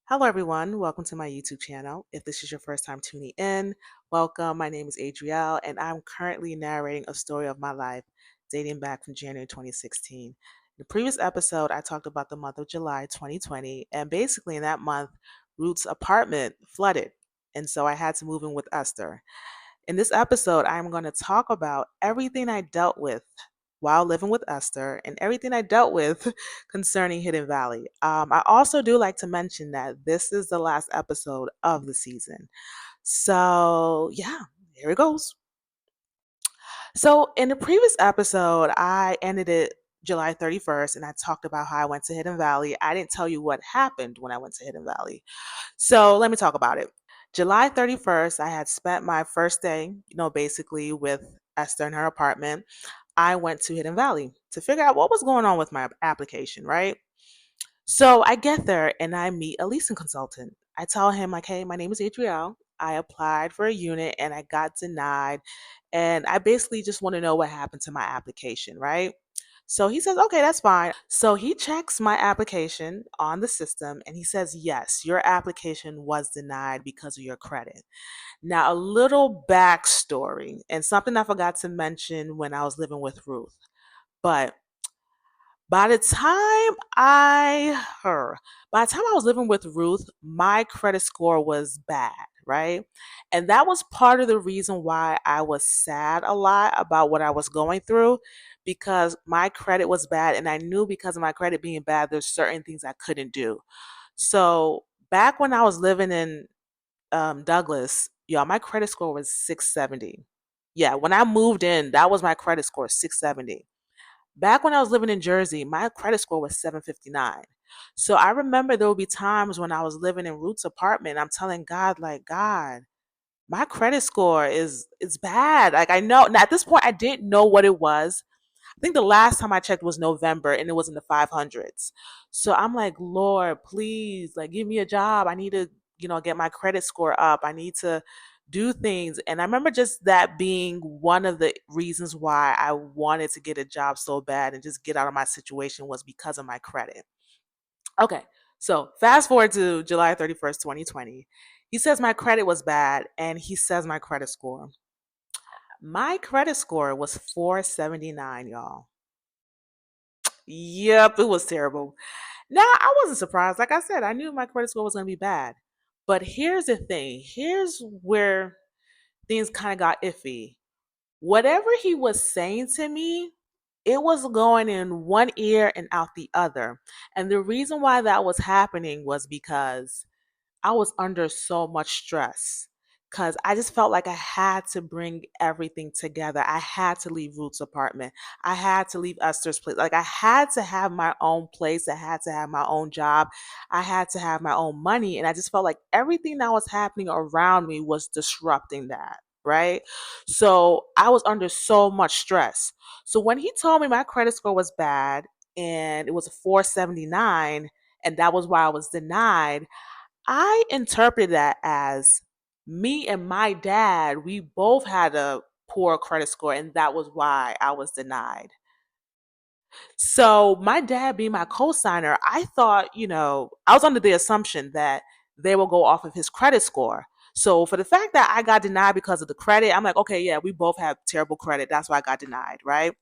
Hello, everyone. Welcome to my YouTube channel. If this is your first time tuning in, welcome. My name is Adrielle, and I'm currently narrating a story of my life dating back from January 2016. In the previous episode, I talked about the month of July 2020, and basically in that month, Ruth's apartment flooded, and so I had to move in with Esther. In this episode, I'm going to talk about everything I dealt with while living with Esther and everything I dealt with concerning Hidden Valley. I also do like to mention that this is the last episode of the season. So, yeah, here it goes. So, in the previous episode, I ended it July 31st and I talked about how I went to Hidden Valley. I didn't tell you what happened when I went to Hidden Valley. So, let me talk about it. July 31st, I had spent my first day, basically with Esther in her apartment. I went to Hidden Valley to figure out what was going on with my application, right? So I get there and I meet a leasing consultant. I tell him, like, hey, my name is Adrielle. I applied for a unit and I got denied. And I basically just want to know what happened to my application, right? So he says, okay, that's fine. So he checks my application on the system and he says, yes, your application was denied because of your credit. Now, a little backstory and something I forgot to mention when I was living with Ruth. But by the time by the time I was living with Ruth, my credit score was bad, right? And that was part of the reason why I was sad a lot about what I was going through because my credit was bad and I knew because of my credit being bad there's certain things I couldn't do. So, back when I was living in Douglas, y'all, my credit score was 670. Yeah, when I moved in, that was my credit score, 670. Back when I was living in Jersey, my credit score was 759. So I remember there would be times when I was living in Ruth's apartment, I'm telling God, like, God, my credit score is it's bad. Like I know now at this point I didn't know what it was. I think the last time I checked was November and it was in the 500s. So I'm like, Lord, please, like, give me a job. I need to, get my credit score up. I need to do things. And I remember just that being one of the reasons why I wanted to get a job so bad and just get out of my situation was because of my credit. Okay. So fast forward to July 31st, 2020. He says my credit was bad and he says my credit score. My credit score was 479, y'all. Yep, it was terrible. Now, I wasn't surprised. Like I said, I knew my credit score was going to be bad. But here's the thing. Here's where things kind of got iffy. Whatever he was saying to me, it was going in one ear and out the other. And the reason why that was happening was because I was under so much stress because I just felt like I had to bring everything together. I had to leave Ruth's apartment. I had to leave Esther's place. Like I had to have my own place. I had to have my own job. I had to have my own money. And I just felt like everything that was happening around me was disrupting that. Right. So I was under so much stress. So when he told me my credit score was bad and it was a 479, and that was why I was denied, I interpreted that as me and my dad, we both had a poor credit score, and that was why I was denied. So, my dad being my co signer, I thought, I was under the assumption that they will go off of his credit score. So, for the fact that I got denied because of the credit, I'm like, okay, yeah, we both have terrible credit. That's why I got denied, right?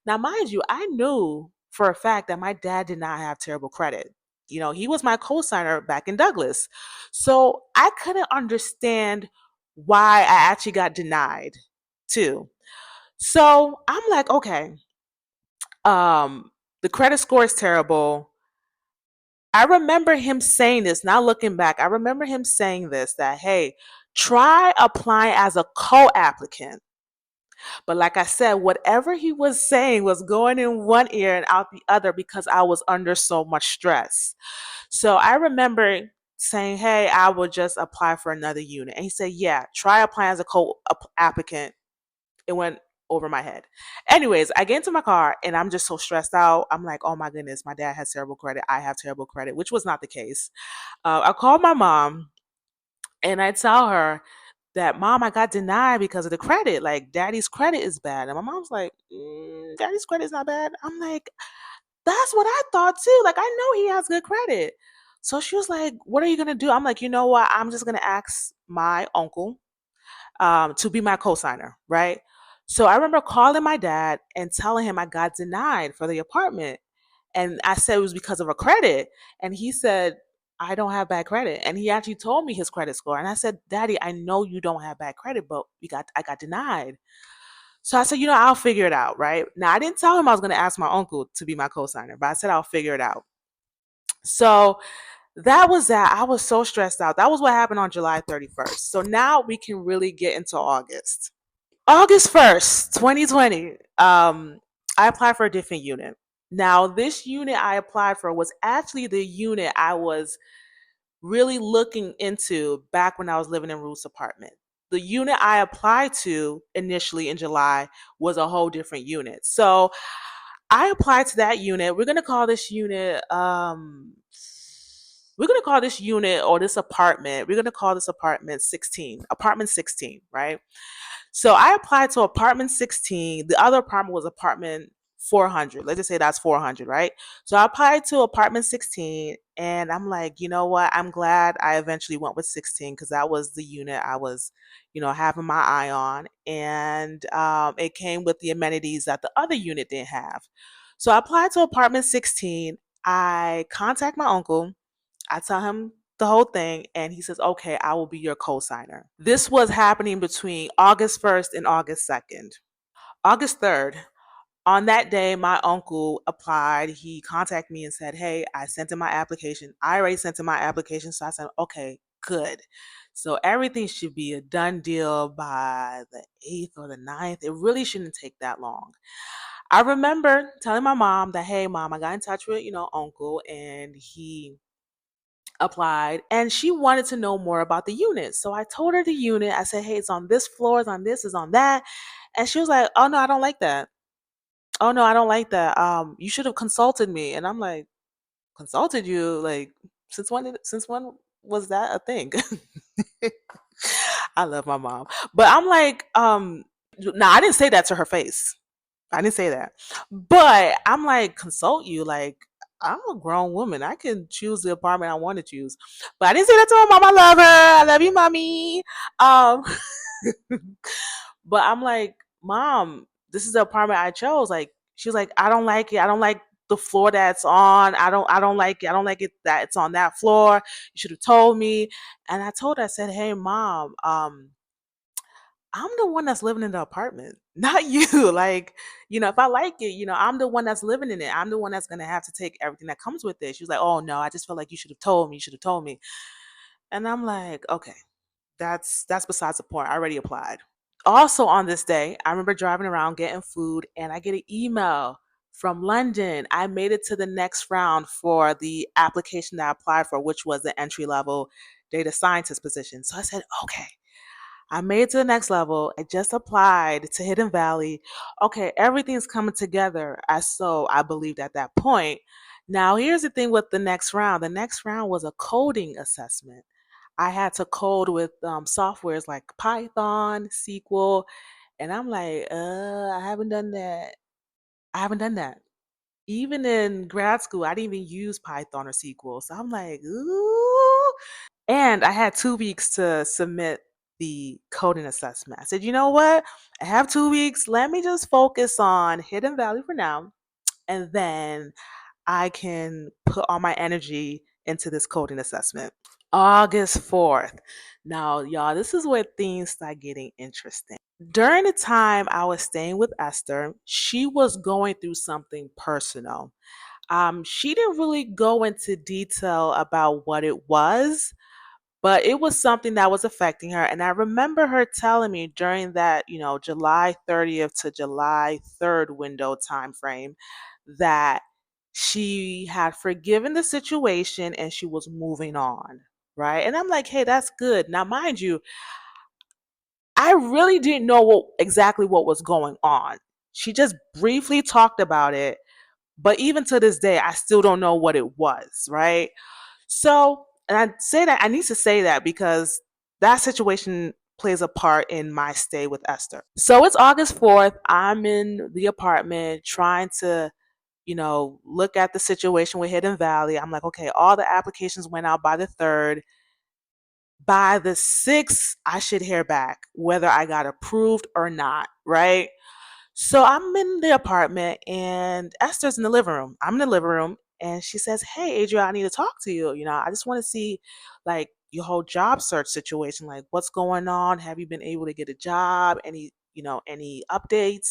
Now, mind you, I knew for a fact that my dad did not have terrible credit. He was my co signer back in Douglas. So, I couldn't understand why I actually got denied too. So, I'm like, okay, the credit score is terrible. I remember him saying this. Now looking back, I remember him saying this that, hey, try applying as a co applicant. But like I said, whatever he was saying was going in one ear and out the other because I was under so much stress. So I remember saying, hey, I will just apply for another unit. And he said, yeah, try applying as a co applicant. It went over my head. Anyways, I get into my car and I'm just so stressed out. I'm like, oh my goodness, my dad has terrible credit. I have terrible credit, which was not the case. I called my mom and I tell her that, mom, I got denied because of the credit. Like, daddy's credit is bad. And my mom's like, daddy's credit is not bad. I'm like, that's what I thought too. Like, I know he has good credit. So she was like, "What are you gonna do?" I'm like, "You know what? I'm just gonna ask my uncle to be my co-signer, right?" So I remember calling my dad and telling him I got denied for the apartment, and I said it was because of a credit, and he said, "I don't have bad credit," and he actually told me his credit score, and I said, "Daddy, I know you don't have bad credit, but I got denied." So I said, I'll figure it out, right? Now I didn't tell him I was going to ask my uncle to be my co-signer, but I said I'll figure it out. So that was that. I was so stressed out. That was what happened on July 31st. So now we can really get into August. August 1st, 2020. I applied for a different unit. Now, this unit I applied for was actually the unit I was really looking into back when I was living in Ruth's apartment. The unit I applied to initially in July was a whole different unit. So I applied to that unit. We're gonna call this unit or this apartment, we're gonna call this apartment 16, apartment 16, right? So I applied to apartment 16. The other apartment was apartment 400. Let's just say that's 400, right? So I applied to apartment 16, and I'm like, you know what? I'm glad I eventually went with 16 because that was the unit I was, having my eye on. And it came with the amenities that the other unit didn't have. So I applied to apartment 16. I contact my uncle. I tell him the whole thing, and he says, "Okay, I will be your co-signer." This was happening between August 1st and August 2nd. August 3rd, on that day, my uncle applied. He contacted me and said, "Hey, I sent in my application. I already sent in my application." So I said, "Okay, good." So everything should be a done deal by the 8th or the 9th. It really shouldn't take that long. I remember telling my mom that, "Hey, mom, I got in touch with, uncle, and he applied, and she wanted to know more about the unit." So I told her the unit. I said, "Hey, it's on this floor, it's on this, it's on that." And she was like, "Oh no, I don't like that. Oh no, I don't like that. You should have consulted me." And I'm like, "Consulted you? Like, since when was that a thing?" I love my mom. But I'm like, no, I didn't say that to her face. I didn't say that. But I'm like, consult you. Like, I'm a grown woman. I can choose the apartment I want to choose. But I didn't say that to my mom. I love her. I love you, mommy. Um, but I'm like, Mom, this is the apartment I chose. Like, she was like, I don't like it. I don't like the floor that's on. I don't like it. I don't like it that it's on that floor. You should have told me. And I told her, I said, "Hey, mom, I'm the one that's living in the apartment, not you." Like, if I like it, I'm the one that's living in it. I'm the one that's gonna have to take everything that comes with it. She was like, "Oh no, I just felt like you should have told me. You should have told me." And I'm like, okay, that's besides the point. I already applied. Also on this day, I remember driving around getting food, and I get an email from London. I made it to the next round for the application that I applied for, which was the entry level data scientist position. So I said, okay, I made it to the next level. I just applied to Hidden Valley. Okay, everything's coming together as so I believed at that point. Now, here's the thing with the next round. The next round was a coding assessment. I had to code with softwares like Python, SQL, and I'm like, I haven't done that. I haven't done that. Even in grad school, I didn't even use Python or SQL. So I'm like, ooh. And I had 2 weeks to submit the coding assessment. I said, you know what? I have 2 weeks. Let me just focus on Hidden Valley for now. And then I can put all my energy into this coding assessment. August 4th. Now, y'all, this is where things start getting interesting. During the time I was staying with Esther, she was going through something personal. She didn't really go into detail about what it was, but it was something that was affecting her. And I remember her telling me during that, July 30th to July 3rd window time frame that she had forgiven the situation and she was moving on. Right. And I'm like, hey, that's good. Now, mind you, I really didn't know exactly what was going on. She just briefly talked about it, but even to this day, I still don't know what it was, right? So, and I need to say that because that situation plays a part in my stay with Esther. So it's August 4th. I'm in the apartment trying to look at the situation with Hidden Valley. I'm like, okay, all the applications went out by the 3rd. By the 6th, I should hear back whether I got approved or not, right? So I'm in the apartment and Esther's in the living room. I'm in the living room and she says, "Hey, Adria, I need to talk to you. I just want to see like your whole job search situation. Like, what's going on? Have you been able to get a job? Any updates?"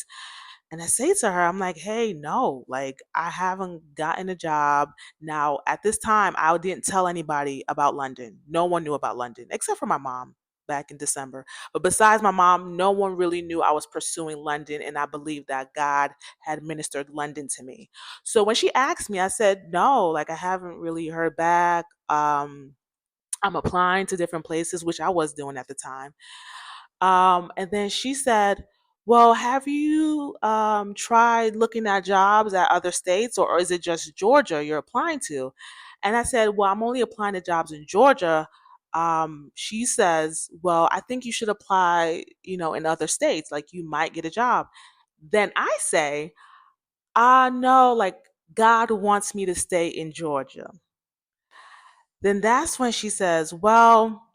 And I say to her, I'm like, "Hey, no, like I haven't gotten a job." Now, at this time, I didn't tell anybody about London. No one knew about London except for my mom back in December. But besides my mom, no one really knew I was pursuing London. And I believe that God had ministered London to me. So when she asked me, I said, "No, like I haven't really heard back. I'm applying to different places," which I was doing at the time. And then she said, "Well, have you tried looking at jobs at other states, or is it just Georgia you're applying to?" And I said, "Well, I'm only applying to jobs in Georgia." She says, "Well, I think you should apply, in other states, like you might get a job." Then I say, no, like God wants me to stay in Georgia." Then that's when she says, "Well,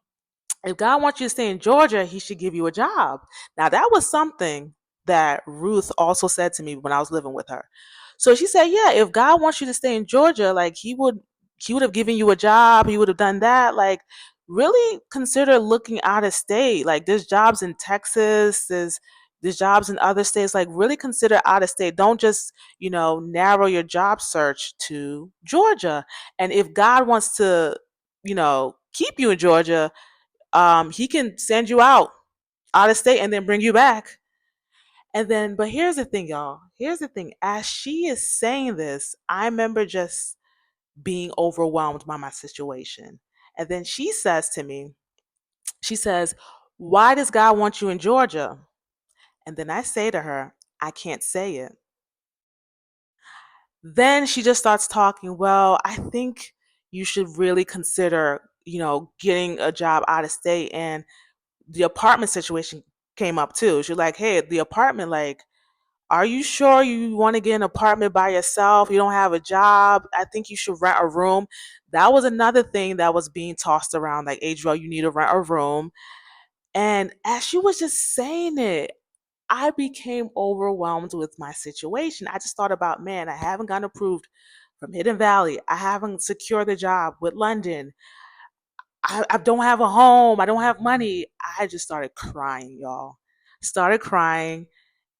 if God wants you to stay in Georgia, He should give you a job." Now, that was something that Ruth also said to me when I was living with her. So she said, "Yeah, if God wants you to stay in Georgia, like He would have given you a job. He would have done that. Like, really consider looking out of state. Like, there's jobs in Texas. There's jobs in other states. Like, really consider out of state. Don't just narrow your job search to Georgia. And if God wants to keep you in Georgia, He can send you out of state and then bring you back." And then, but here's the thing, y'all. Here's the thing. As she is saying this, I remember just being overwhelmed by my situation. And then she says to me, she says, "Why does God want you in Georgia?" And then I say to her, "I can't say it." Then she just starts talking, "Well, I think you should really consider, getting a job out of state." And the apartment situation came up too. She's like, "Hey, the apartment, like, are you sure you want to get an apartment by yourself? You don't have a job. I think you should rent a room." That was another thing that was being tossed around, like, "Adriel, you need to rent a room." And as she was just saying it, I became overwhelmed with my situation. I just thought about, man, I haven't gotten approved from Hidden Valley. I haven't secured the job with London. I don't have a home. I don't have money. I just started crying, y'all. Started crying.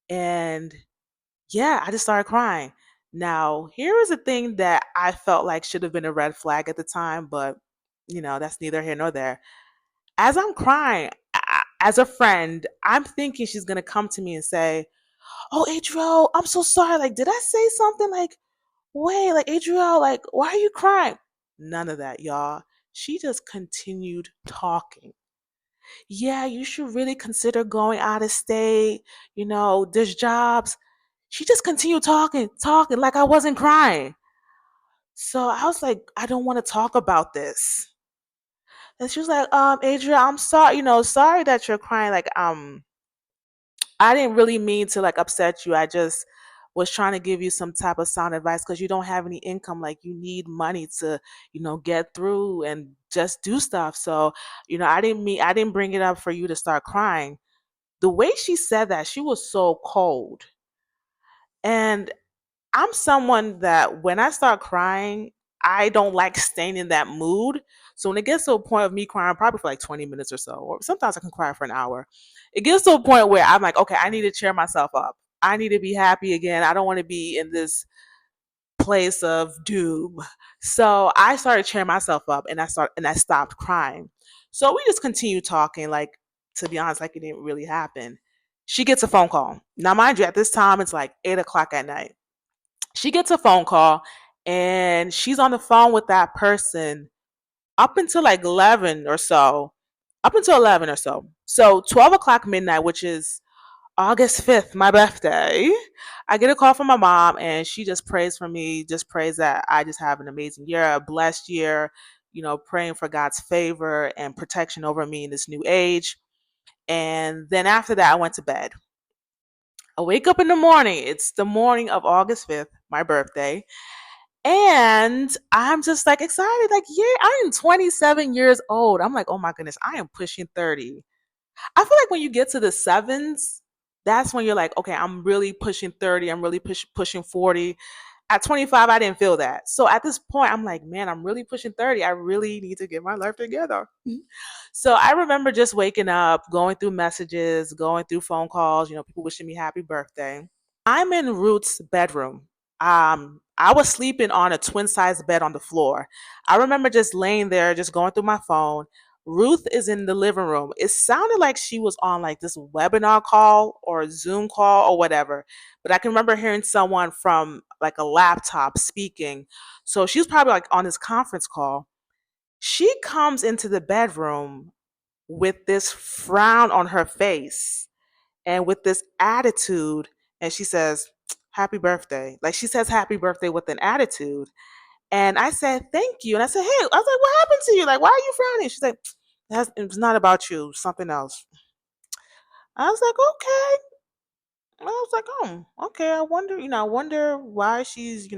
And yeah, I just started crying. Now, here is a thing that I felt like should have been a red flag at the time, but that's neither here nor there. As I'm crying, as a friend, I'm thinking she's going to come to me and say, "Oh, Adriel, I'm so sorry. Like, did I say something? Like, wait, like, Adriel, like, why are you crying?" None of that, y'all. She just continued talking. "Yeah, you should really consider going out of state. There's jobs." She just continued talking, talking like I wasn't crying. So I was like, "I don't want to talk about this." And she was like, "Adria, I'm sorry, sorry that you're crying. Like, I didn't really mean to like upset you. I just was trying to give you some type of sound advice because you don't have any income. Like, you need money to, get through and just do stuff. So, I didn't bring it up for you to start crying." The way she said that, she was so cold. And I'm someone that when I start crying, I don't like staying in that mood. So when it gets to a point of me crying, probably for like 20 minutes or so, or sometimes I can cry for an hour, it gets to a point where I'm like, okay, I need to cheer myself up. I need to be happy again. I don't want to be in this place of doom. So I started cheering myself up and I stopped crying. So we just continued talking, like, to be honest, like it didn't really happen. She gets a phone call. Now, mind you, at this time it's like 8 o'clock at night. She gets a phone call and she's on the phone with that person up until like 11 or so. Up until 11 or so. So 12 o'clock midnight, which is August 5th, my birthday, I get a call from my mom and she just prays for me, just prays that I just have an amazing year, a blessed year, praying for God's favor and protection over me in this new age. And then after that, I went to bed. I wake up in the morning. It's the morning of August 5th. my birthday. And I'm just like excited, like, yeah, I'm 27 years old. I'm like, oh my goodness, I am pushing 30. I feel like when you get to the sevens, that's when you're like, okay, I'm really pushing 30. I'm really pushing 40. At 25, I didn't feel that. So at this point, I'm like, man, I'm really pushing 30. I really need to get my life together. So I remember just waking up, going through messages, going through phone calls, people wishing me happy birthday. I'm in Ruth's bedroom. I was sleeping on a twin size bed on the floor. I remember just laying there, just going through my phone. Ruth is in the living room. It sounded like she was on like this webinar call or a Zoom call or whatever. But I can remember hearing someone from like a laptop speaking. So she was probably like on this conference call. She comes into the bedroom with this frown on her face and with this attitude, and she says, happy birthday. Like she says happy birthday with an attitude. And I said, thank you. And I said, hey, I was like, what happened to you? Like, why are you frowning? She's like, it's not about you, something else. I was like, okay. I was like, oh, okay. I wonder why she's,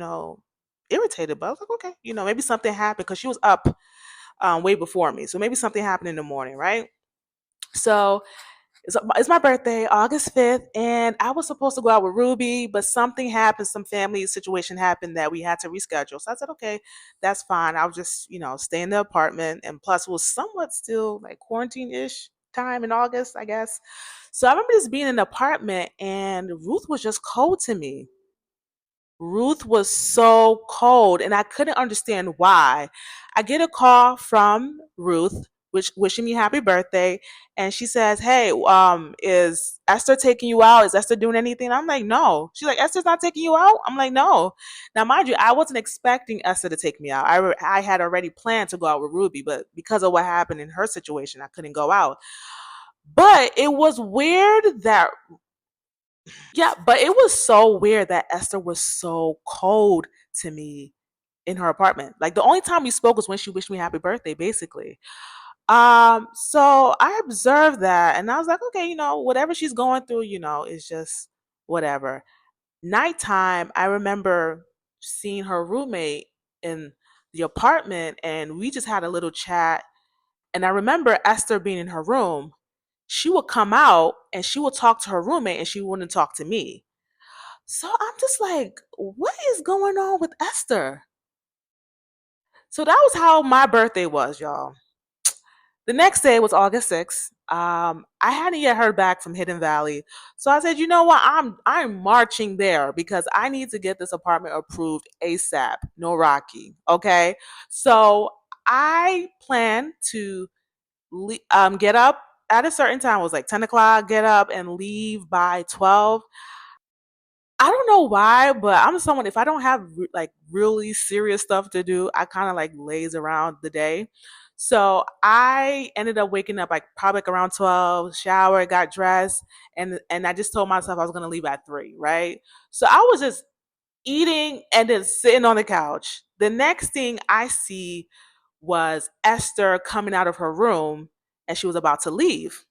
irritated. But I was like, okay, maybe something happened because she was up way before me. So maybe something happened in the morning, right? So it's my birthday, August 5th, and I was supposed to go out with Ruby, but something happened, some family situation happened that we had to reschedule. So I said, okay, that's fine. I'll just, stay in the apartment. And plus, it was somewhat still like quarantine ish time in August, I guess. So I remember just being in the apartment, and Ruth was just cold to me. Ruth was so cold and I couldn't understand why. I get a call from Ruth, which wishing me happy birthday, and she says, "Hey, is Esther taking you out? Is Esther doing anything?" I'm like, "No." She's like, "Esther's not taking you out?" I'm like, "No." Now, mind you, I wasn't expecting Esther to take me out. I had already planned to go out with Ruby, but because of what happened in her situation, I couldn't go out. But it was weird that yeah, but it was so weird that Esther was so cold to me in her apartment. Like the only time we spoke was when she wished me happy birthday, basically. So I observed that and I was like, okay, whatever she's going through, is just whatever. Nighttime, I remember seeing her roommate in the apartment and we just had a little chat. And I remember Esther being in her room. She would come out and she would talk to her roommate and she wouldn't talk to me. So I'm just like, what is going on with Esther? So that was how my birthday was, y'all. The next day was August 6th. I hadn't yet heard back from Hidden Valley. So I said, you know what? I'm marching there because I need to get this apartment approved ASAP. No Rocky. Okay. So I plan to get up at a certain time. It was like 10 o'clock, get up and leave by 12. I don't know why, but I'm someone if I don't have like really serious stuff to do, I kind of like laze around the day. So I ended up waking up like probably like around 12, shower, got dressed, and I just told myself I was gonna leave at 3, right? So I was just eating and then sitting on the couch. The next thing I see was Esther coming out of her room and she was about to leave.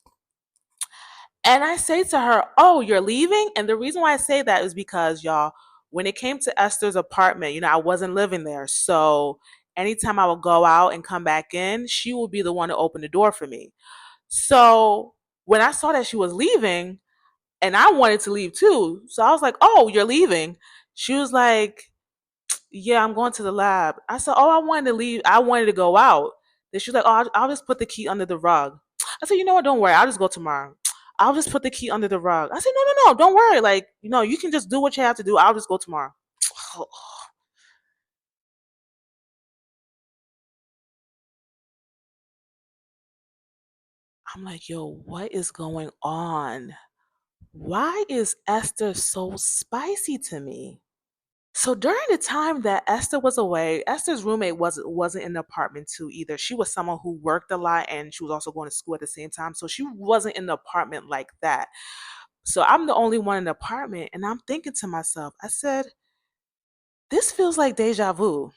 And I say to her, "Oh, you're leaving?" And the reason why I say that is because, y'all, when it came to Esther's apartment, I wasn't living there. So anytime I would go out and come back in, she would be the one to open the door for me. So when I saw that she was leaving, and I wanted to leave too, so I was like, "Oh, you're leaving?" She was like, yeah, I'm going to the lab. I said, oh, I wanted to leave. I wanted to go out. Then she's like, oh, I'll just put the key under the rug. I said, you know what? Don't worry. I'll just go tomorrow. I'll just put the key under the rug. I said, no, no, no. Don't worry. Like, you can just do what you have to do. I'll just go tomorrow. I'm like, yo, what is going on? Why is Esther so spicy to me? So during the time that Esther was away, Esther's roommate wasn't in the apartment too either. She was someone who worked a lot and she was also going to school at the same time. So she wasn't in the apartment like that. So I'm the only one in the apartment and I'm thinking to myself, I said, this feels like deja vu.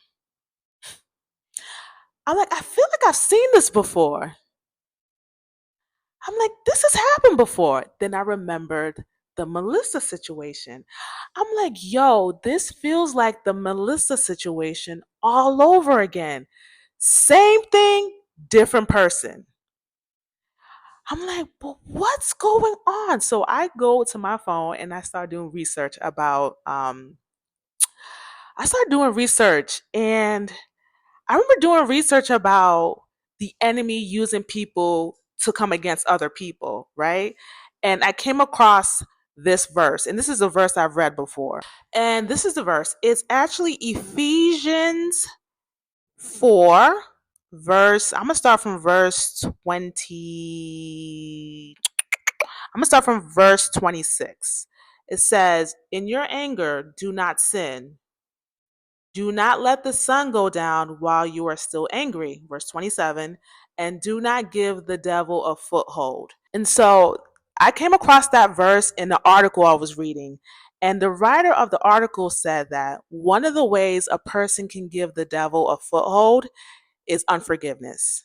I'm like, I feel like I've seen this before. I'm like, this has happened before. Then I remembered the Melissa situation. I'm like, yo, this feels like the Melissa situation all over again. Same thing, different person. I'm like, but what's going on? So I go to my phone and I start doing research about I started doing research, and I remember doing research about the enemy using people to come against other people, right? And I came across this verse, and this is a verse I've read before. And this is the verse. It's actually Ephesians 4, I'm going to start from verse 20. I'm going to start from verse 26. It says, "In your anger, do not sin. Do not let the sun go down while you are still angry." Verse 27. "And do not give the devil a foothold." And so I came across that verse in the article I was reading. And the writer of the article said that one of the ways a person can give the devil a foothold is unforgiveness.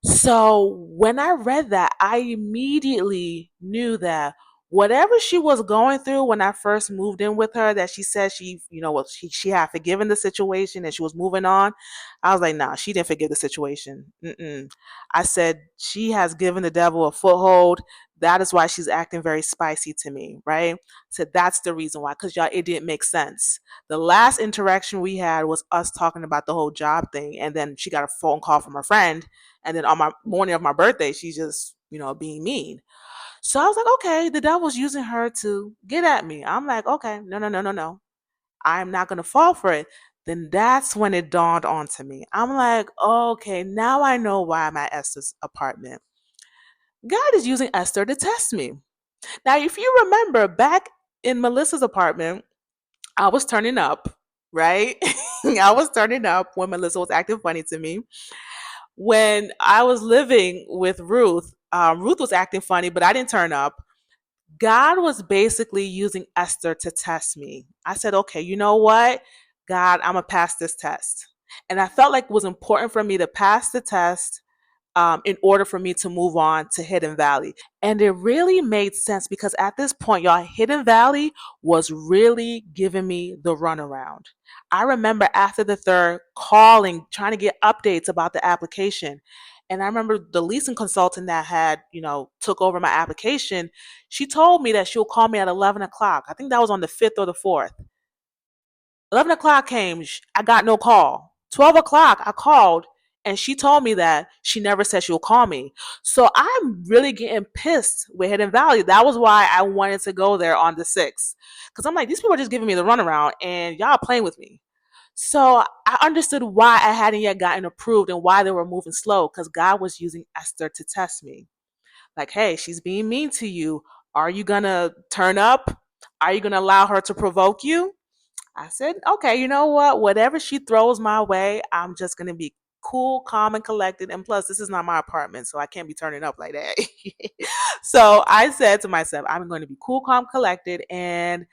So when I read that, I immediately knew that whatever she was going through when I first moved in with her, that she said she had forgiven the situation and she was moving on. I was like, nah, she didn't forgive the situation. Mm-mm. I said, she has given the devil a foothold. That is why she's acting very spicy to me, right? I said, that's the reason why, because y'all, it didn't make sense. The last interaction we had was us talking about the whole job thing, and then she got a phone call from her friend, and then on my morning of my birthday, she's just, being mean. So I was like, okay, the devil's using her to get at me. I'm like, okay, no, no, no, no, no. I'm not going to fall for it. Then that's when it dawned onto me. I'm like, okay, now I know why I'm at Esther's apartment. God is using Esther to test me. Now, if you remember back in Melissa's apartment, I was turning up, right? I was turning up when Melissa was acting funny to me. When I was living with Ruth, Ruth was acting funny, but I didn't turn up. God was basically using Esther to test me. I said, okay, you know what? God, I'm going to pass this test. And I felt like it was important for me to pass the test in order for me to move on to Hidden Valley. And it really made sense because at this point, y'all, Hidden Valley was really giving me the runaround. I remember after the third calling, trying to get updates about the application. And I remember the leasing consultant that had, took over my application. She told me that she'll call me at 11 o'clock. I think that was on the 5th or the 4th. 11 o'clock came, I got no call. 12 o'clock, I called, and she told me that she never said she'll call me. So I'm really getting pissed with Hidden Valley. That was why I wanted to go there on the 6th. Because I'm like, these people are just giving me the runaround, and y'all playing with me. So I understood why I hadn't yet gotten approved and why they were moving slow, because God was using Esther to test me. Like, hey, she's being mean to you. Are you going to turn up? Are you going to allow her to provoke you? I said, okay, you know what? Whatever she throws my way, I'm just going to be cool, calm, and collected. And plus, this is not my apartment, so I can't be turning up like that. So I said to myself, I'm going to be cool, calm, collected, and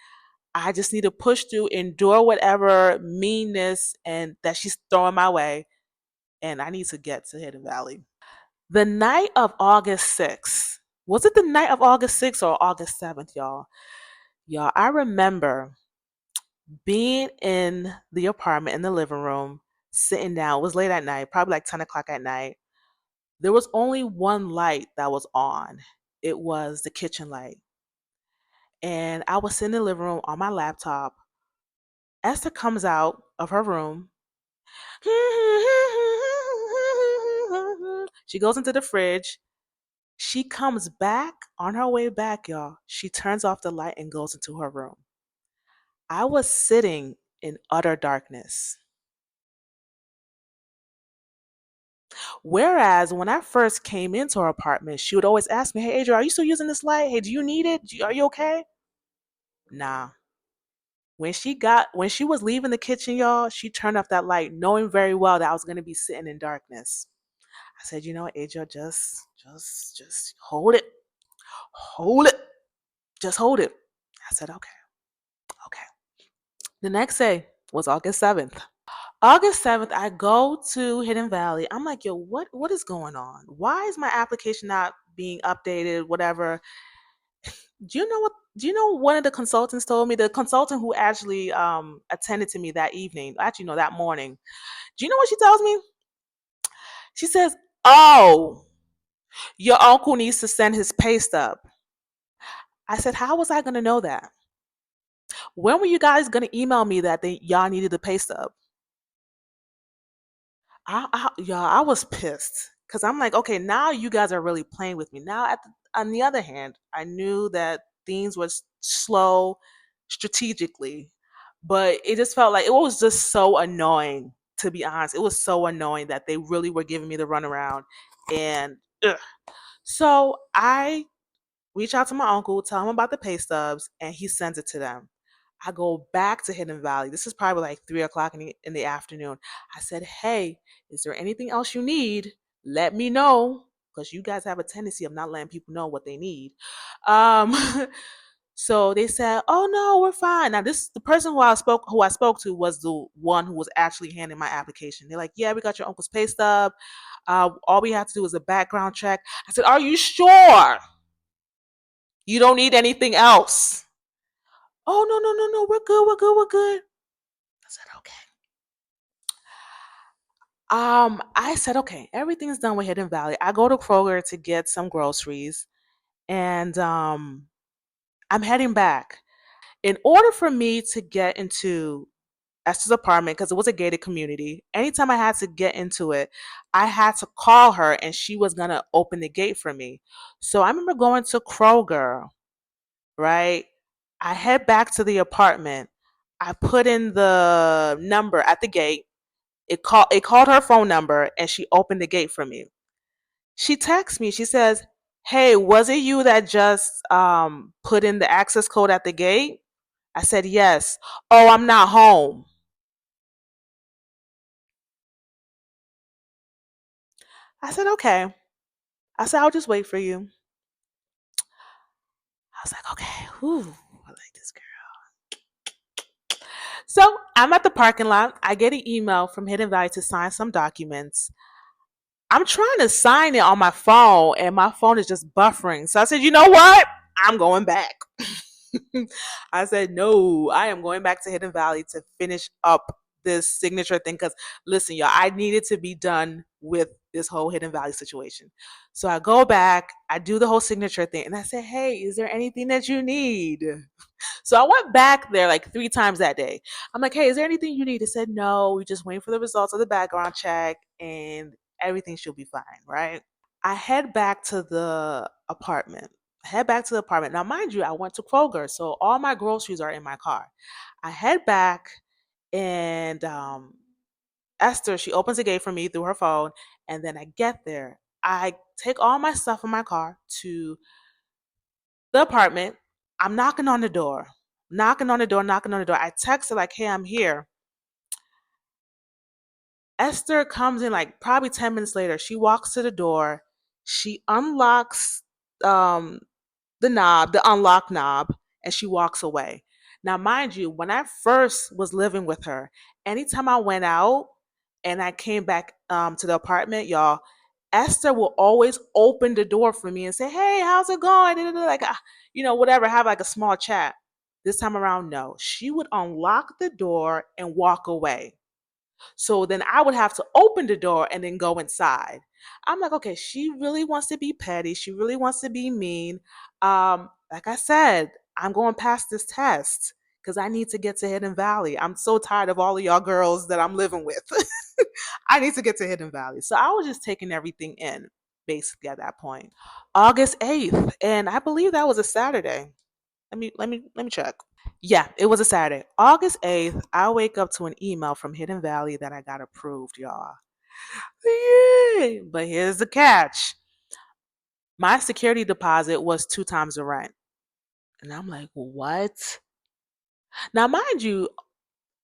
I just need to push through, endure whatever meanness and that she's throwing my way, and I need to get to Hidden Valley. The night of August 6th. Was it the night of August 6th or August 7th, y'all? Y'all, I remember being in the apartment in the living room, sitting down. It was late at night, probably like 10 o'clock at night. There was only one light that was on. It was the kitchen light. And I was sitting in the living room on my laptop. Esther comes out of her room. She goes into the fridge. She comes back. On her way back, y'all, she turns off the light and goes into her room. I was sitting in utter darkness. Whereas when I first came into her apartment, she would always ask me, "Hey, Adrian, are you still using this light? Hey, do you need it? Are you okay?" Nah. When she was leaving the kitchen, y'all, she turned off that light, knowing very well that I was gonna be sitting in darkness. I said, "You know what, Adrian, just hold it. Hold it. Just hold it." I said, okay, okay. The next day was August 7th. August 7th, I go to Hidden Valley. I'm like, yo, what is going on? Why is my application not being updated? Whatever. Do you know what Do you know one of the consultants told me, the consultant who actually attended to me that evening, actually no, that morning. Do you know what she tells me? She says, "Oh, your uncle needs to send his pay stub." I said, "How was I going to know that? When were you guys going to email me that y'all needed the pay stub?" Y'all, I was pissed because I'm like, okay, now you guys are really playing with me. Now, on the other hand, I knew that things were slow strategically, but it just felt like it was just so annoying. To be honest, it was so annoying that they really were giving me the runaround, and ugh. So I reach out to my uncle, tell him about the pay stubs, and he sends it to them. I go back to Hidden Valley. This is probably like 3 o'clock in the afternoon. I said, "Hey, is there anything else you need? Let me know." Because you guys have a tendency of not letting people know what they need. Um, so they said, "Oh no, we're fine." Now this the person who I spoke to was the one who was actually handling my application. They're like, "Yeah, we got your uncle's pay stub. All we have to do is a background check." I said, "Are you sure you don't need anything else?" "Oh no, no, no, no, we're good, we're good, we're good." I said, "Okay." I said, "Okay, everything's done with Hidden Valley." I go to Kroger to get some groceries, and I'm heading back. In order for me to get into Esther's apartment, because it was a gated community, anytime I had to get into it, I had to call her, and she was gonna open the gate for me. So I remember going to Kroger, right? I head back to the apartment. I put in the number at the gate. It called her phone number, and she opened the gate for me. She texts me. She says, "Hey, was it you that just put in the access code at the gate?" I said, "Yes." "Oh, I'm not home." I said, "Okay." I said, "I'll just wait for you." I was like, "Okay, whew, I like this girl." So I'm at the parking lot. I get an email from Hidden Valley to sign some documents. I'm trying to sign it on my phone, and my phone is just buffering. So I said, "You know what? I'm going back." I said, "No, I am going back to Hidden Valley to finish up this signature thing." Because listen, y'all, I needed to be done with this whole Hidden Valley situation. So I go back, I do the whole signature thing, and I said, "Hey, is there anything that you need?" So I went back there like 3 times that day. I'm like, "Hey, is there anything you need?" They said, "No, we just waiting for the results of the background check, and everything should be fine," right? I head back to the apartment. Head back to the apartment. Now, mind you, I went to Kroger, so all my groceries are in my car. I head back, and Esther, she opens the gate for me through her phone, and then I get there. I take all my stuff in my car to the apartment. I'm knocking on the door, knocking on the door, knocking on the door. I text her like, "Hey, I'm here." Esther comes in like probably 10 minutes later. She walks to the door. She unlocks um, the unlock knob, and she walks away. Now, mind you, when I first was living with her, anytime I went out and I came back to the apartment, y'all, Esther will always open the door for me and say, "Hey, how's it going?" Like, whatever, have like a small chat. This time around, no. She would unlock the door and walk away. So then I would have to open the door and then go inside. I'm like, okay, she really wants to be petty. She really wants to be mean. Like I said, I'm going past this test because I need to get to Hidden Valley. I'm so tired of all of y'all girls that I'm living with. I need to get to Hidden Valley. So I was just taking everything in basically at that point. August 8th, and I believe that was a Saturday. Let me check. Yeah, it was a Saturday. August 8th, I wake up to an email from Hidden Valley that I got approved, y'all. Yay! But here's the catch. My security deposit was 2 times the rent. And I'm like, what? Now, mind you,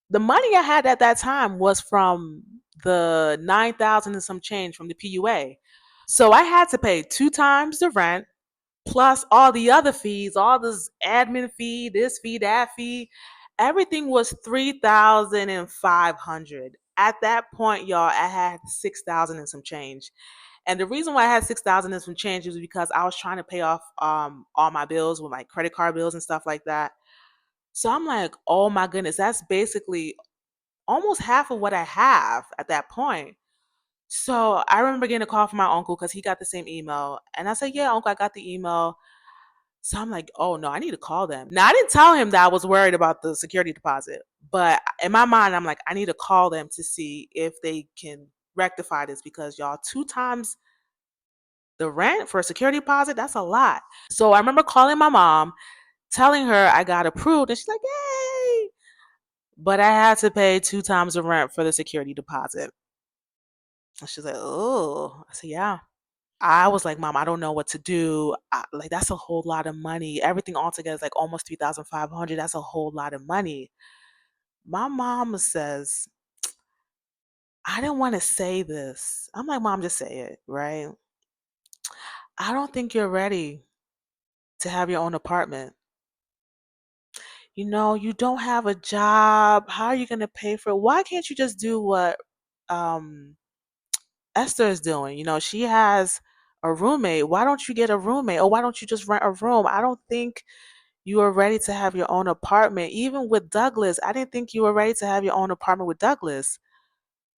the money I had at that time was from the 9,000 and some change from the PUA. So I had to pay 2 times the rent plus all the other fees, all this admin fee, this fee, that fee. Everything was 3,500. At that point, y'all, I had 6,000 and some change. And the reason why I had 6,000 and some change was because I was trying to pay off all my bills with my credit card bills and stuff like that. So I'm like, oh my goodness, that's basically almost half of what I have at that point. So I remember getting a call from my uncle because he got the same email. And I said, yeah, uncle, I got the email. So I'm like, oh no, I need to call them. Now I didn't tell him that I was worried about the security deposit, but in my mind, I'm like, I need to call them to see if they can rectify this because y'all 2 times the rent for a security deposit, that's a lot. So I remember calling my mom, telling her I got approved, and she's like, yay. But I had to pay 2 times the rent for the security deposit. And she's like, oh. I said, yeah. I was like, Mom, I don't know what to do. Like, that's a whole lot of money. Everything altogether is like almost 3,500. That's a whole lot of money. My mom says, I didn't want to say this. I'm like, Mom, just say it, right? I don't think you're ready to have your own apartment. You don't have a job. How are you going to pay for it? Why can't you just do what um, Esther is doing? She has a roommate. Why don't you get a roommate? Or why don't you just rent a room? I don't think you are ready to have your own apartment. Even with Douglas, I didn't think you were ready to have your own apartment with Douglas.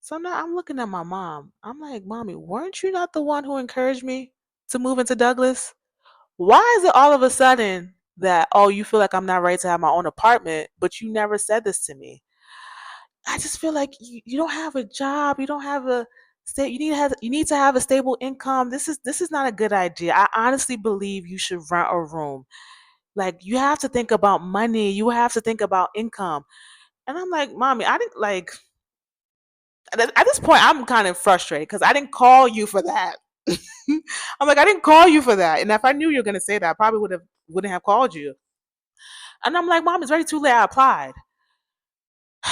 So now I'm looking at my mom. I'm like, Mommy, weren't you not the one who encouraged me to move into Douglas? Why is it all of a sudden that, oh, you feel like I'm not ready to have my own apartment, but you never said this to me? I just feel like you don't have a job, you don't have a you need to have a stable income. This is not a good idea. I honestly believe you should rent a room. Like you have to think about money, you have to think about income. And I'm like, Mommy, I didn't like at this point I'm kind of frustrated because I didn't call you for that. I'm like, I didn't call you for that. And if I knew you were gonna say that, I probably wouldn't have called you. And I'm like, Mom, it's already too late. I applied.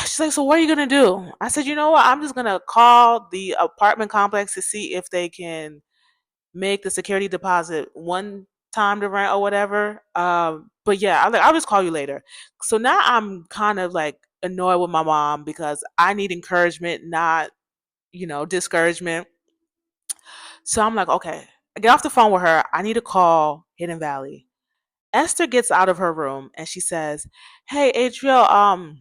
She's like, so what are you gonna do? I said, you know what? I'm just gonna call the apartment complex to see if they can make the security deposit one time to rent or whatever. But yeah, I'll just call you later. So now I'm kind of like annoyed with my mom because I need encouragement, not discouragement. So I'm like, okay, I get off the phone with her. I need to call Hidden Valley. Esther gets out of her room and she says, "Hey, Adriel,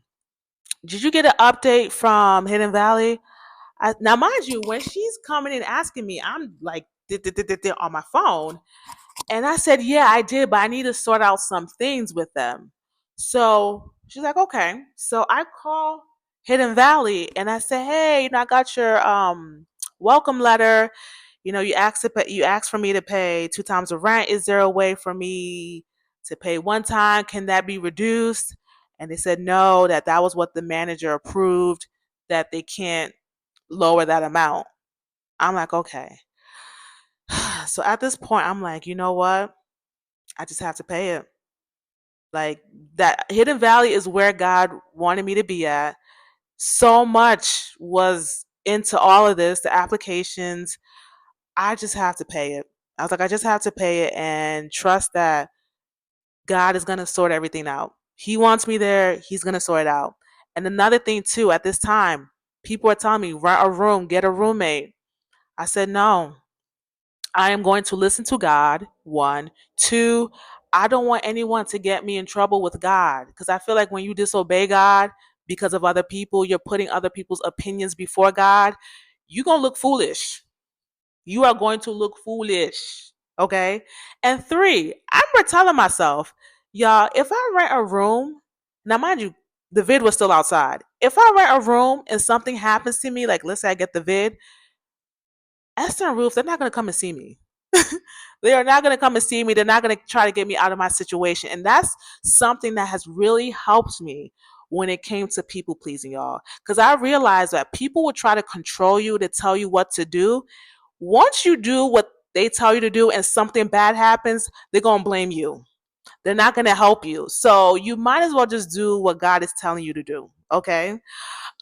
did you get an update from Hidden Valley?" Now, mind you, when she's coming and asking me, I'm like on my phone, and I said, "Yeah, I did, but I need to sort out some things with them." So she's like, "Okay." So I call Hidden Valley and I say, "Hey, I got your welcome letter. You asked for me to pay 2 times the rent. Is there a way for me to pay one time? Can that be reduced?" And they said no, that was what the manager approved, that they can't lower that amount. I'm like, okay. So at this point, I'm like, you know what? I just have to pay it. Like that Hidden Valley is where God wanted me to be at. So much was into all of this, the applications. I just have to pay it. I was like, I just have to pay it and trust that God is going to sort everything out. He wants me there. He's going to sort it out. And another thing, too, at this time, people are telling me, rent a room, get a roommate. I said, no, I am going to listen to God. One. Two, I don't want anyone to get me in trouble with God because I feel like when you disobey God because of other people, you're putting other people's opinions before God, you're going to look foolish. You are going to look foolish. Okay. And three, I'm telling myself, y'all, if I rent a room, now mind you, the vid was still outside. If I rent a room and something happens to me, like let's say I get the vid, Esther and Ruth, they're not going to come and see me. They are not going to come and see me. They're not going to try to get me out of my situation. And that's something that has really helped me when it came to people pleasing, y'all. Because I realized that people will try to control you to tell you what to do. Once you do what they tell you to do and something bad happens, they're going to blame you. They're not going to help you. So you might as well just do what God is telling you to do. Okay.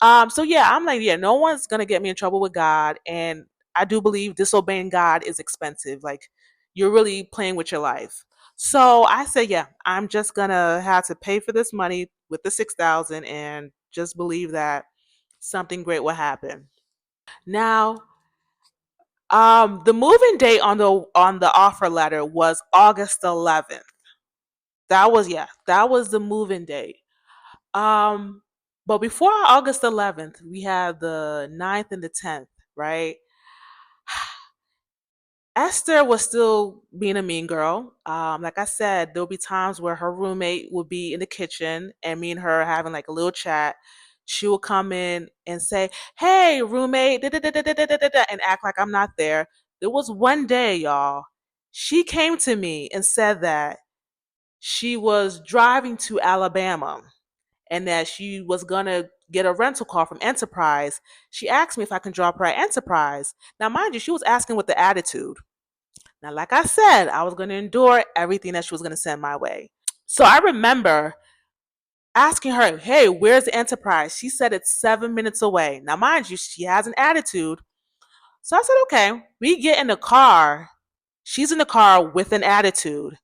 So yeah, I'm like, yeah, no one's gonna get me in trouble with God. And I do believe disobeying God is expensive. Like you're really playing with your life. So I said, yeah, I'm just gonna have to pay for this money with the 6,000 and just believe that something great will happen. Now, The moving date on the offer letter was August 11th. That was the moving date. Um, but before August 11th, we had the 9th and the 10th, right? Esther was still being a mean girl. Like I said, there'll be times where her roommate would be in the kitchen and me and her having like a little chat. She will come in and say, "Hey, roommate," da, da, da, da, da, da, da, da, and act like I'm not there. There was one day, y'all, she came to me and said that she was driving to Alabama and that she was gonna get a rental car from Enterprise. She asked me if I can drop her at Enterprise. Now, mind you, she was asking with the attitude. Now, like I said, I was going to endure everything that she was going to send my way. So I remember asking her, "Hey, where's the Enterprise?" She said it's 7 minutes away. Now, mind you, she has an attitude. So I said, "Okay." We get in the car. She's in the car with an attitude.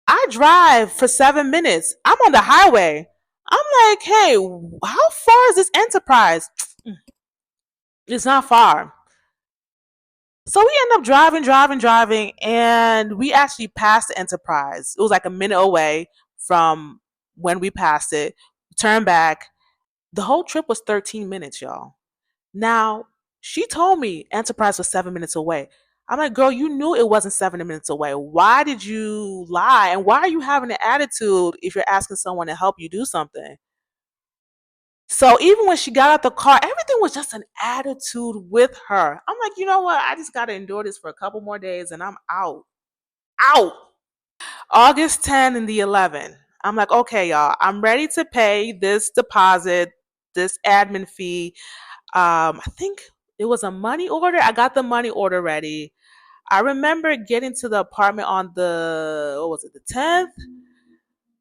I drive for 7 minutes. I'm on the highway. I'm like, "Hey, how far is this Enterprise?" It's not far. So we end up driving, and we actually passed the Enterprise. It was like a minute away from when we passed it. Turned back. The whole trip was 13 minutes, y'all. Now, she told me Enterprise was 7 minutes away. I'm like, "Girl, you knew it wasn't 7 minutes away. Why did you lie? And why are you having an attitude if you're asking someone to help you do something?" So even when she got out the car, everything was just an attitude with her. I'm like, you know what? I just got to endure this for a couple more days and I'm out. Out. August 10 and the 11th. I'm like, okay, y'all, I'm ready to pay this deposit, this admin fee. I think it was a money order. I got the money order ready. I remember getting to the apartment on the, what was it, the 10th?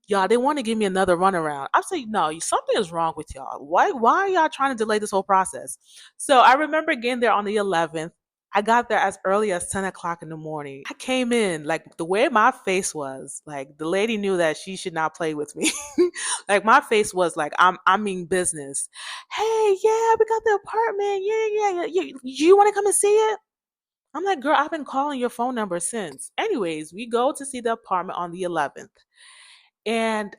Y'all, they want to give me another runaround. I'm saying, no, something is wrong with y'all. Why are y'all trying to delay this whole process? So I remember getting there on the 11th. I got there as early as 10 o'clock in the morning. I came in, like the way my face was, like the lady knew that she should not play with me. Like my face was like, I mean business. "Hey, yeah, we got the apartment. Yeah. You want to come and see it?" I'm like, "Girl, I've been calling your phone number since." Anyways, we go to see the apartment on the 11th. And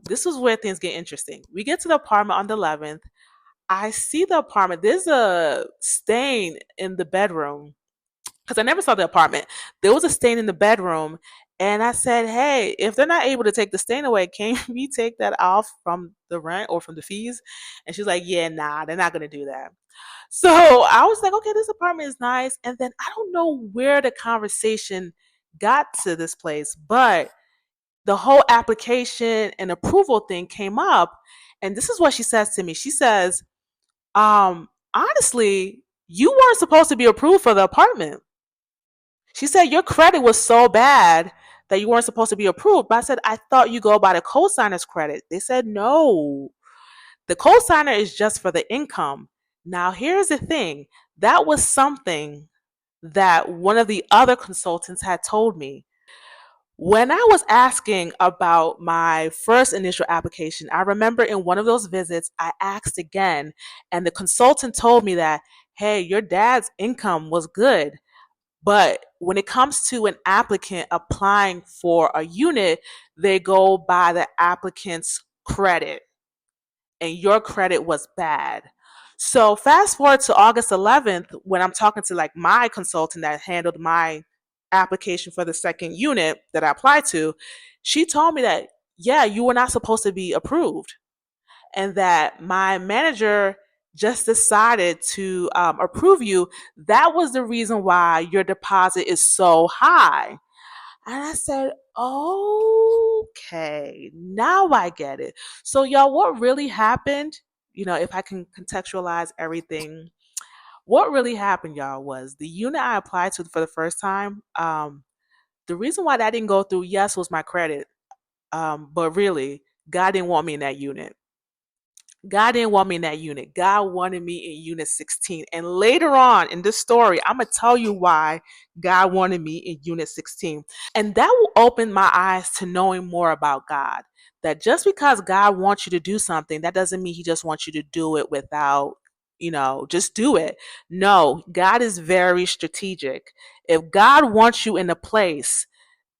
this is where things get interesting. We get to the apartment on the 11th. I see the apartment. There's a stain in the bedroom because I never saw the apartment. There was a stain in the bedroom. And I said, "Hey, if they're not able to take the stain away, can we take that off from the rent or from the fees?" And she's like, "Yeah, nah, they're not going to do that." So I was like, "Okay, this apartment is nice." And then I don't know where the conversation got to this place, but the whole application and approval thing came up. And this is what she says to me. She says, honestly, you weren't supposed to be approved for the apartment. She said your credit was so bad that you weren't supposed to be approved. But I said, "I thought you go by the co-signer's credit." They said, "No, the co-signer is just for the income." Now, here's the thing. That was something that one of the other consultants had told me. When I was asking about my first initial application, I remember in one of those visits, I asked again, and the consultant told me that, "Hey, your dad's income was good. But when it comes to an applicant applying for a unit, they go by the applicant's credit, and your credit was bad." So fast forward to August 11th, when I'm talking to like my consultant that handled my application for the second unit that I applied to, she told me that, yeah, you were not supposed to be approved, and that my manager just decided to approve you. That was the reason why your deposit is so high. And I said, "Okay, now I get it." So, y'all, what really happened, if I can contextualize everything, what really happened, y'all, was the unit I applied to for the first time. The reason why that didn't go through, yes, was my credit. But really, God didn't want me in that unit. God didn't want me in that unit. God wanted me in unit 16. And later on in this story, I'm going to tell you why God wanted me in unit 16. And that will open my eyes to knowing more about God. That just because God wants you to do something, that doesn't mean he just wants you to do it without, just do it. No, God is very strategic. If God wants you in a place,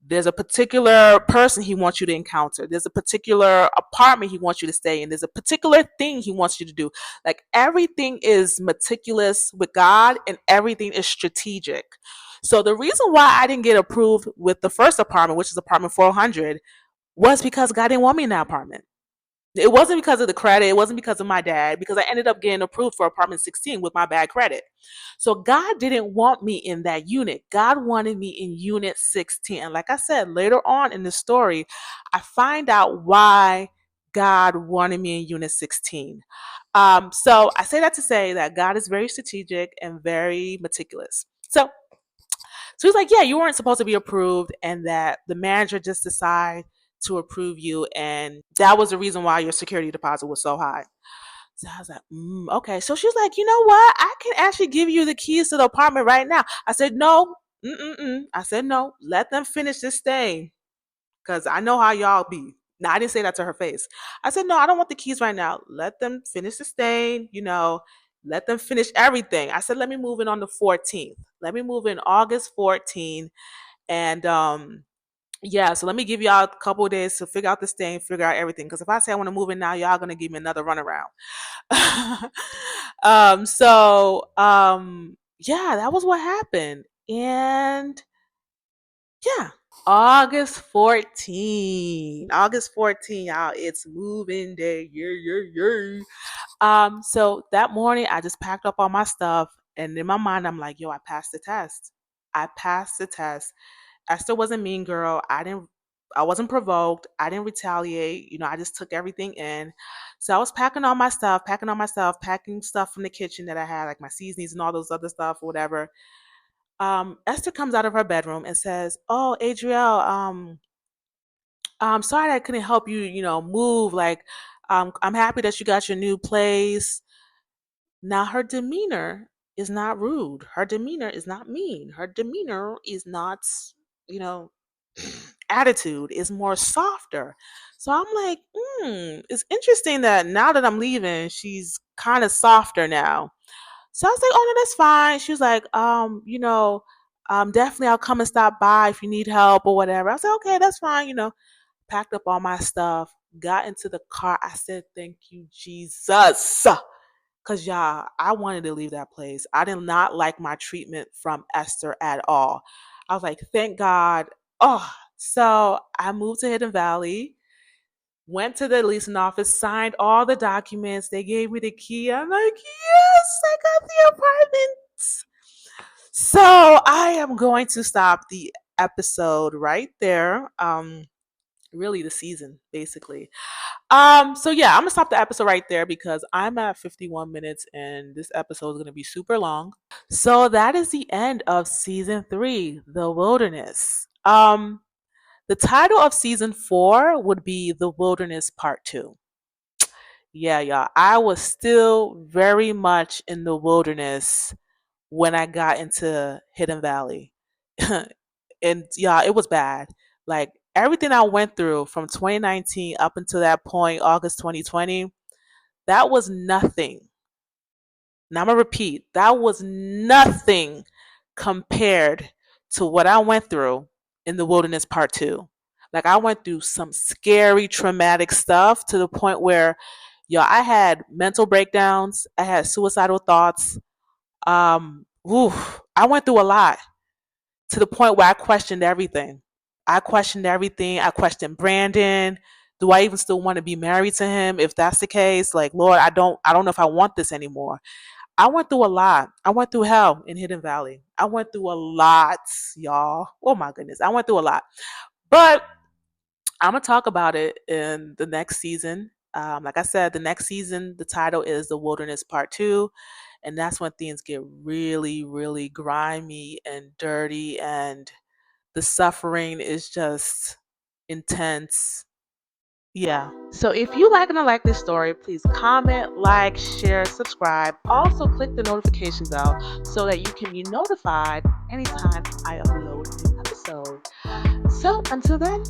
there's a particular person he wants you to encounter. There's a particular apartment he wants you to stay in. There's a particular thing he wants you to do. Like everything is meticulous with God and everything is strategic. So the reason why I didn't get approved with the first apartment, which is apartment 400, was because God didn't want me in that apartment. It wasn't because of the credit. It wasn't because of my dad, because I ended up getting approved for apartment 16 with my bad credit. So God didn't want me in that unit. God wanted me in unit 16. And like I said, later on in the story, I find out why God wanted me in unit 16. So I say that to say that God is very strategic and very meticulous. So he's like, yeah, you weren't supposed to be approved, and that the manager just decided to approve you, and that was the reason why your security deposit was so high. So I was like, okay. So she's like, you know what? I can actually give you the keys to the apartment right now. I said, no. I said, no. Let them finish this thing, because I know how y'all be. Now, I didn't say that to her face. I said, no, I don't want the keys right now. Let them finish the stain, let them finish everything. I said, let me move in on the 14th. Let me move in August 14th. And yeah, so let me give y'all a couple of days to figure out this thing, figure out everything. Because if I say I want to move in now, y'all gonna give me another runaround. Yeah, that was what happened. And yeah, August 14. August 14, y'all. It's moving day. Yeah, yeah, yeah. So that morning I just packed up all my stuff, and in my mind I'm like, yo, I passed the test. I passed the test. I still wasn't mean girl. I wasn't provoked. I didn't retaliate. I just took everything in. So I was packing stuff from the kitchen that I had, like my seasonings and all those other stuff or whatever. Esther comes out of her bedroom and says, "Oh, Adrielle, I'm sorry that I couldn't help you, move. Like, I'm happy that you got your new place." Now, her demeanor is not rude. Her demeanor is not mean. Her demeanor is not, you know, attitude is more softer. So I'm like, it's interesting that now that I'm leaving, she's kind of softer now. So I was like, oh no, that's fine. She was like, definitely I'll come and stop by if you need help or whatever. I was like, okay, that's fine, packed up all my stuff, got into the car. I said, thank you, Jesus. Cause y'all, I wanted to leave that place. I did not like my treatment from Esther at all. I was like, thank God. Oh, so I moved to Hidden Valley, went to the leasing office, signed all the documents. They gave me the key. I'm like, yes, I got the apartment. So I am going to stop the episode right there. Really the season, basically. So yeah, I'm gonna stop the episode right there because I'm at 51 minutes and this episode is gonna be super long. So that is the end of season 3, The Wilderness. The title of season 4 would be The Wilderness Part 2. Yeah, y'all. I was still very much in the wilderness when I got into Hidden Valley. And yeah, it was bad. Like everything I went through from 2019 up until that point, August 2020, that was nothing. Now I'm gonna repeat, that was nothing compared to what I went through in the wilderness part 2. Like I went through some scary, traumatic stuff to the point where, I had mental breakdowns, I had suicidal thoughts. I went through a lot to the point where I questioned everything. I questioned everything. I questioned Brandon. Do I even still want to be married to him? If that's the case, like Lord, I don't know if I want this anymore. I went through a lot. I went through hell in Hidden Valley. I went through a lot, y'all. Oh my goodness. I went through a lot. But I'm going to talk about it in the next season. Like I said, the next season, the title is The Wilderness Part 2. And that's when things get really, really grimy and dirty. And the suffering is just intense. Yeah. So if you like and like this story, please comment, like, share, subscribe. Also click the notification bell so that you can be notified anytime I upload a new episode. So until then,